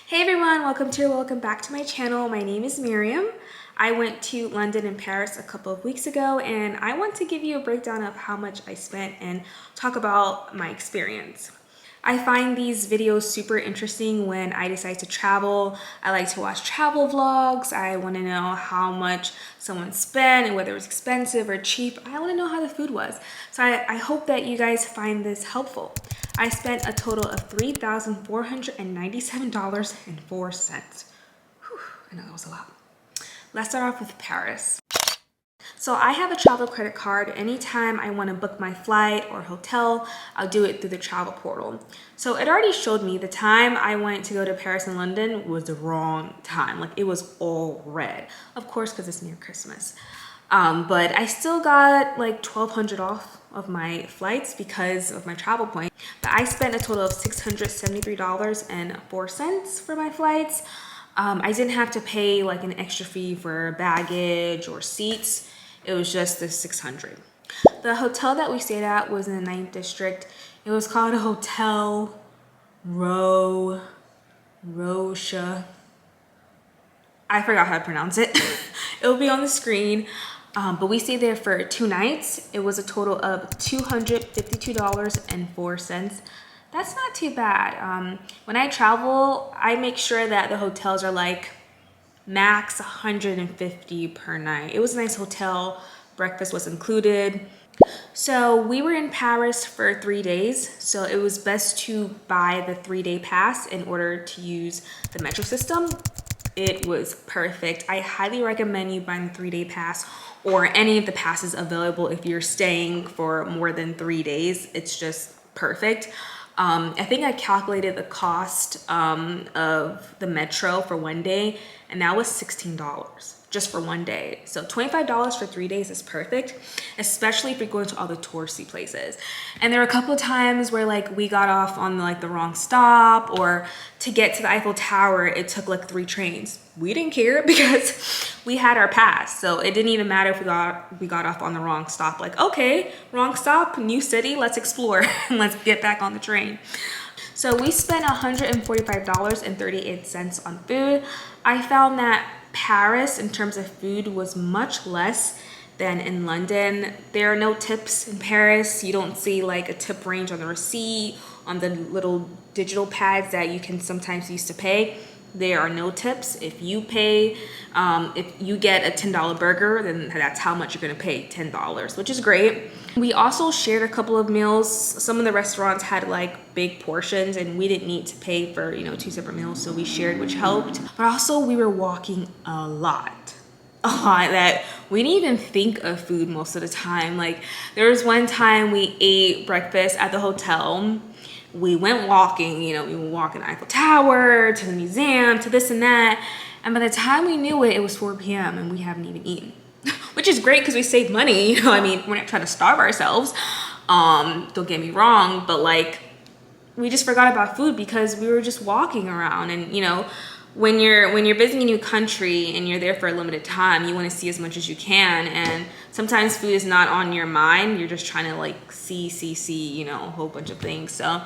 Hey everyone, welcome back to my channel. My name is Miriam. I went to London and Paris a couple of weeks ago, and I want to give you a breakdown of how much I spent and talk about my experience. I find these videos super interesting when I decide to travel. I like to watch travel vlogs. I want to know how much someone spent and whether it was expensive or cheap. I want to know how the food was. So I hope that you guys find this helpful. I spent a total of $3,497.04. I know that was a lot. Let's start off with Paris. So I have a travel credit card. Anytime I want to book my flight or hotel, I'll do it through the travel portal. So it already showed me the time I wanted to go to Paris and London was the wrong time. Like, it was all red. Of course, because it's near Christmas. But I still got like $1,200 off of my flights because of my travel point. But I spent a total of $673.04 for my flights. I didn't have to pay like an extra fee for baggage or seats. It was just the $600. The hotel that we stayed at was in the 9th district. It was called a Hotel Rocha. I forgot how to pronounce it. It will be on the screen. But we stayed there for 2 nights. It was a total of $252.04. That's not too bad. When I travel, I make sure that the hotels are like max $150 per night. It was a nice hotel. Breakfast was included. So we were in Paris for 3 days. So it was best to buy the 3-day pass in order to use the metro system. It was perfect. I highly recommend you buying the 3-day pass or any of the passes available if you're staying for more than 3 days. It's just perfect. I think I calculated the cost of the metro for 1 day, and that was $16 just for 1 day. So $25 for 3 days is perfect, especially if you're going to all the touristy places. And there were a couple of times where like we got off on like the wrong stop, or to get to the Eiffel Tower, it took like 3 trains. We didn't care because we had our pass. So it didn't even matter if we got off on the wrong stop. Like, okay, wrong stop, new city, let's explore and let's get back on the train. So we spent $145.38 on food. I found that Paris, in terms of food, was much less than in London. There are no tips in Paris. You don't see like a tip range on the receipt, on the little digital pads that you can sometimes use to pay. There are no tips. If you pay, if you get a $10 burger, then that's how much you're gonna pay, $10, which is great. We also shared a couple of meals. Some of the restaurants had like big portions, and we didn't need to pay for 2 separate meals, so we shared, which helped. But also we were walking a lot that we didn't even think of food most of the time. Like, there was one time we ate breakfast at the hotel. We went walking, we were walking the Eiffel Tower, to the museum, to this and that. And by the time we knew it, it was 4 p.m. and we haven't even eaten. Which is great because we saved money. I mean, we're not trying to starve ourselves. Don't get me wrong, but like, we just forgot about food because we were just walking around. And when you're visiting a new country and you're there for a limited time, you want to see as much as you can. And sometimes food is not on your mind. You're just trying to like see, a whole bunch of things. So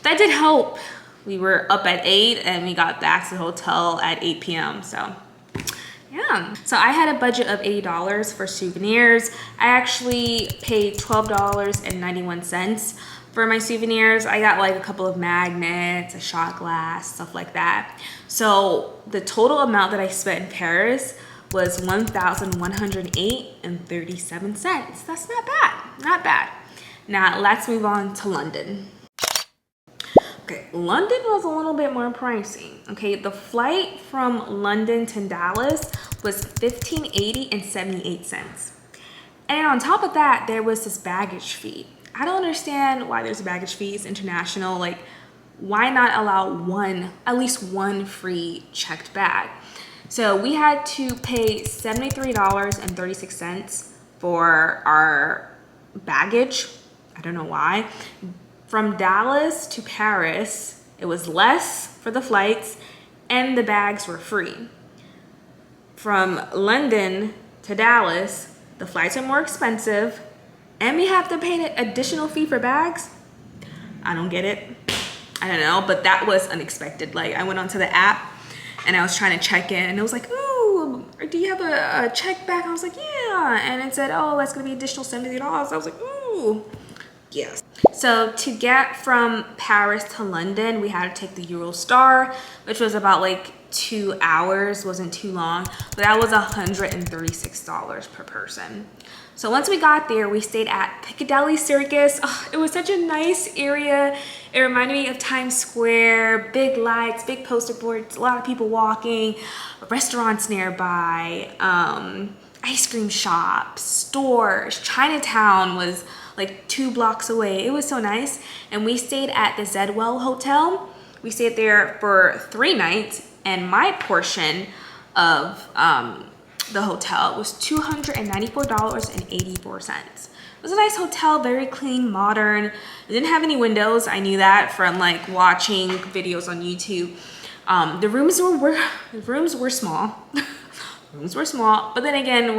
that did help. We were up at 8 and we got back to the hotel at 8 p.m. So yeah. So I had a budget of $80 for souvenirs. I actually paid $12.91 for my souvenirs. I got like a couple of magnets, a shot glass, stuff like that. So the total amount that I spent in Paris was $1,108.37. That's not bad, not bad. Now let's move on to London. Okay, London was a little bit more pricey. Okay, the flight from London to Dallas was $15.80.78. And on top of that, there was this baggage fee. I don't understand why there's a baggage fee. It's international. Like, why not allow at least one free checked bag? So we had to pay $73.36 for our baggage. I don't know why. From Dallas to Paris, it was less for the flights and the bags were free. From London to Dallas, the flights are more expensive and we have to pay an additional fee for bags. I don't get it. I don't know, but that was unexpected. Like I went onto the app and I was trying to check in and it was like, ooh, do you have a check back? I was like, yeah. And it said, oh, that's gonna be additional $70. I was like, ooh, yes. So to get from Paris to London, we had to take the Eurostar, which was about like 2 hours, wasn't too long, but that was $136 per person. So once we got there, we stayed at Piccadilly Circus. Oh, it was such a nice area. It reminded me of Times Square, big lights, big poster boards, a lot of people walking, restaurants nearby, ice cream shops, stores. Chinatown was like 2 blocks away. It was so nice. And we stayed at the Zedwell Hotel. We stayed there for 3 nights, and my portion of the hotel was $294.84. It was a nice hotel, very clean, modern. It didn't have any windows. I knew that from like watching videos on YouTube. The rooms were small. Rooms were small, but then again,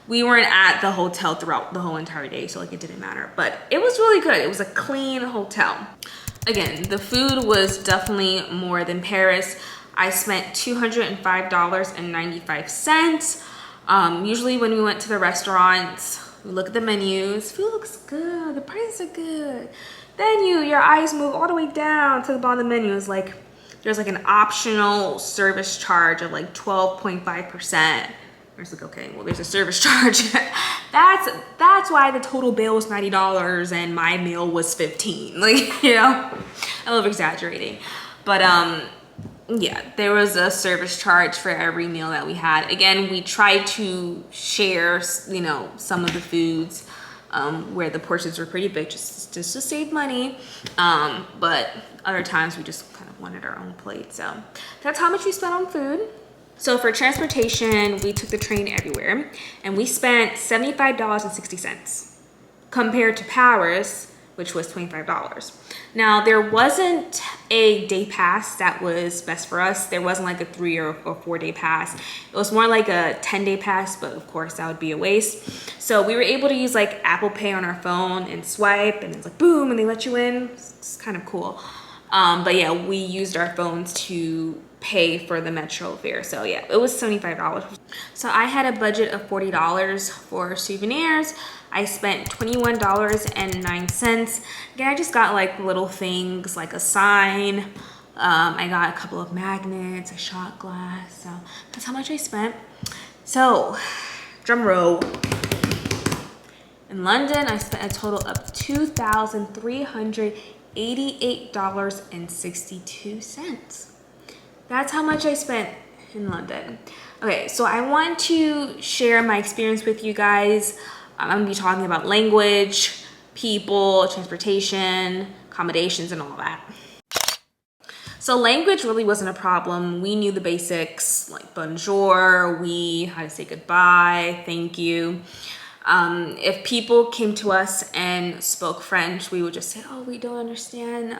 we weren't at the hotel throughout the whole entire day, so like it didn't matter. But it was really good. It was a clean hotel. Again, the food was definitely more than Paris. I spent $205.95. Usually when we went to the restaurants, we look at the menus. Food looks good. The prices are good. Then your eyes move all the way down to the bottom of the menu. It's like there's like an optional service charge of like 12.5%. It's like, okay, well, there's a service charge. That's why the total bill was $90 and my meal was $15. Like, you know, I love exaggerating, but yeah, there was a service charge for every meal that we had. Again, we tried to share, you know, some of the foods where the portions were pretty big, just to save money. But other times we just kind of wanted our own plate. So that's how much we spent on food. So for transportation, we took the train everywhere, and we spent $75.60 compared to Paris, which was $25. Now, there wasn't a day pass that was best for us. There wasn't like a 3 or 4 day pass. It was more like a 10-day pass, but of course that would be a waste. So we were able to use like Apple Pay on our phone and swipe, and it's like boom, and they let you in. It's kind of cool. But yeah, we used our phones to pay for the metro fare. So yeah, it was $75. So I had a budget of $40 for souvenirs. I spent $21.09. Again, I just got like little things like a sign. I got a couple of magnets, a shot glass. So that's how much I spent. So drum roll. In London, I spent a total of $2,388.62. That's how much I spent in London. Okay, so I want to share my experience with you guys. I'm gonna be talking about language, people, transportation, accommodations, and all that. So language really wasn't a problem. We knew the basics like bonjour, oui, how to say goodbye, thank you. If people came to us and spoke French, we would just say, oh, we don't understand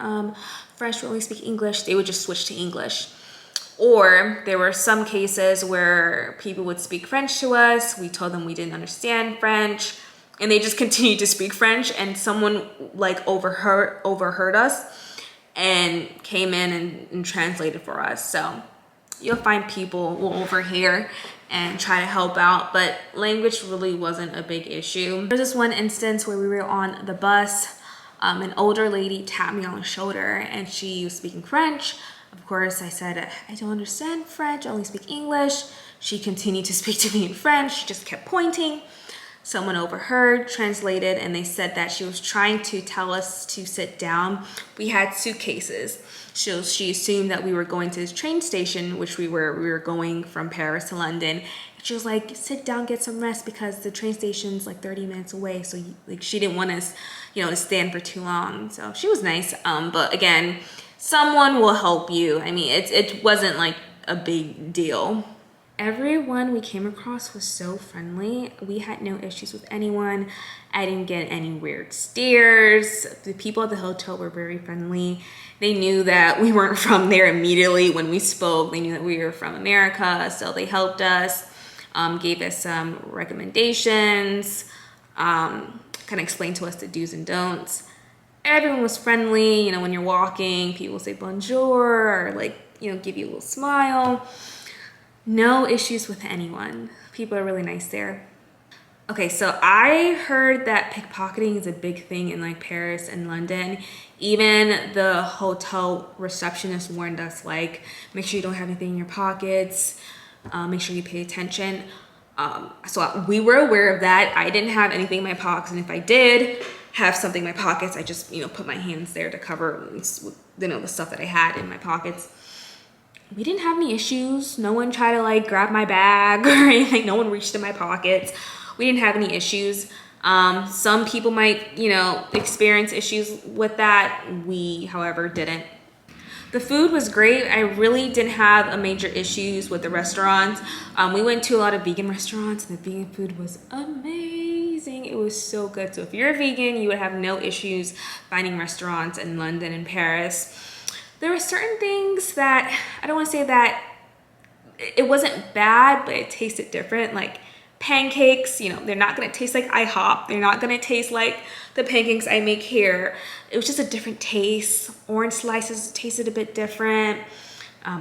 French, we only speak English. They would just switch to English. Or there were some cases where people would speak French to us. We told them we didn't understand French, and they just continued to speak French, and someone like overheard us and came in and translated for us. So you'll find people will overhear and try to help out, but language really wasn't a big issue. There's this one instance where we were on the bus. An older lady tapped me on the shoulder, and she was speaking French. Of course, I said, I don't understand French, I only speak English. She continued to speak to me in French. She just kept pointing. Someone overheard, translated, and they said that she was trying to tell us to sit down. We had suitcases. So she assumed that we were going to this train station, which we were going from Paris to London. And she was like, sit down, get some rest, because the train station's like 30 minutes away. So like she didn't want us, you know, to stand for too long. So she was nice. But again, someone will help you. I mean, it wasn't like a big deal. Everyone we came across was so friendly. We had no issues with anyone. I didn't get any weird stares. The people at the hotel were very friendly. They knew that we weren't from there immediately when we spoke. They knew that we were from America, so they helped us, gave us some recommendations, kind of explained to us the do's and don'ts. Everyone was friendly. You know, when you're walking, people say bonjour or like, you know, give you a little smile. No issues with anyone. People are really nice there. Okay, so I heard that pickpocketing is a big thing in like Paris and London. Even the hotel receptionist warned us, like, make sure you don't have anything in your pockets. Make sure you pay attention. So we were aware of that. I didn't have anything in my pockets, and if I did have something in my pockets, I just, you know, put my hands there to cover, you know, the stuff that I had in my pockets. We didn't have any issues. No one tried to like grab my bag or anything. No one reached in my pockets. We didn't have any issues. Some people might, you know, experience issues with that. We, however, didn't. The food was great. I really didn't have a major issues with the restaurants. We went to a lot of vegan restaurants and the vegan food was amazing. It was so good. So if you're a vegan, you would have no issues finding restaurants in London and Paris. There were certain things that, I don't want to say that it wasn't bad, but it tasted different. Like pancakes, you know, they're not going to taste like IHOP. They're not going to taste like the pancakes I make here. It was just a different taste. Orange slices tasted a bit different.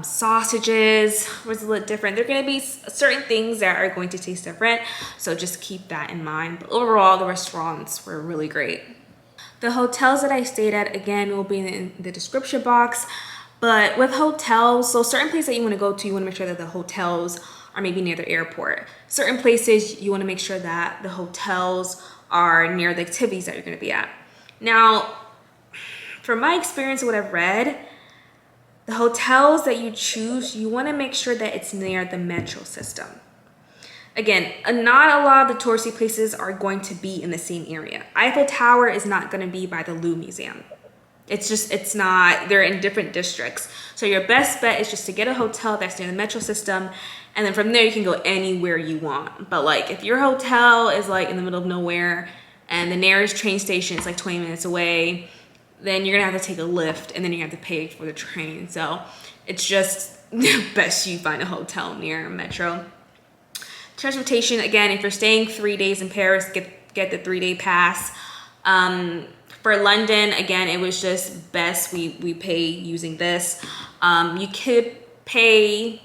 Sausages was a little different. There are going to be certain things that are going to taste different. So just keep that in mind. But overall, the restaurants were really great. The hotels that I stayed at, again, will be in the description box. But with hotels, so certain places that you want to go to, you want to make sure that the hotels are maybe near the airport. Certain places, you want to make sure that the hotels are near the activities that you're going to be at. Now, from my experience, what I've read, the hotels that you choose, you want to make sure that it's near the metro system. Again, not a lot of the touristy places are going to be in the same area. Eiffel Tower is not going to be by the Louvre Museum. It's not, they're in different districts. So your best bet is just to get a hotel that's near the metro system, and then from there you can go anywhere you want. But like if your hotel is like in the middle of nowhere and the nearest train station is like 20 minutes away, then you're gonna have to take a lift and then you have to pay for the train. So it's just best you find a hotel near a metro. Transportation, again, if you're staying 3 days in Paris, get the 3-day pass. For London, again, it was just best we pay using this. You could pay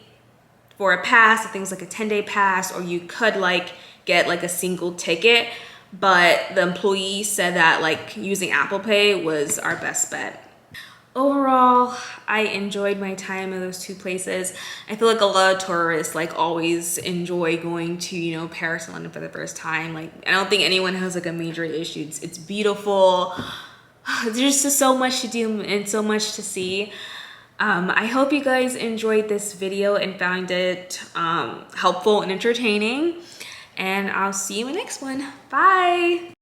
for a pass, things like a 10-day pass, or you could like get like a single ticket. But the employee said that like using Apple Pay was our best bet. Overall, I enjoyed my time in those two places. I feel like a lot of tourists like always enjoy going to, you know, Paris and London for the first time. Like I don't think anyone has like a major issue. It's beautiful. There's just so much to do and so much to see. I hope you guys enjoyed this video and found it helpful and entertaining. And I'll see you in the next one. Bye.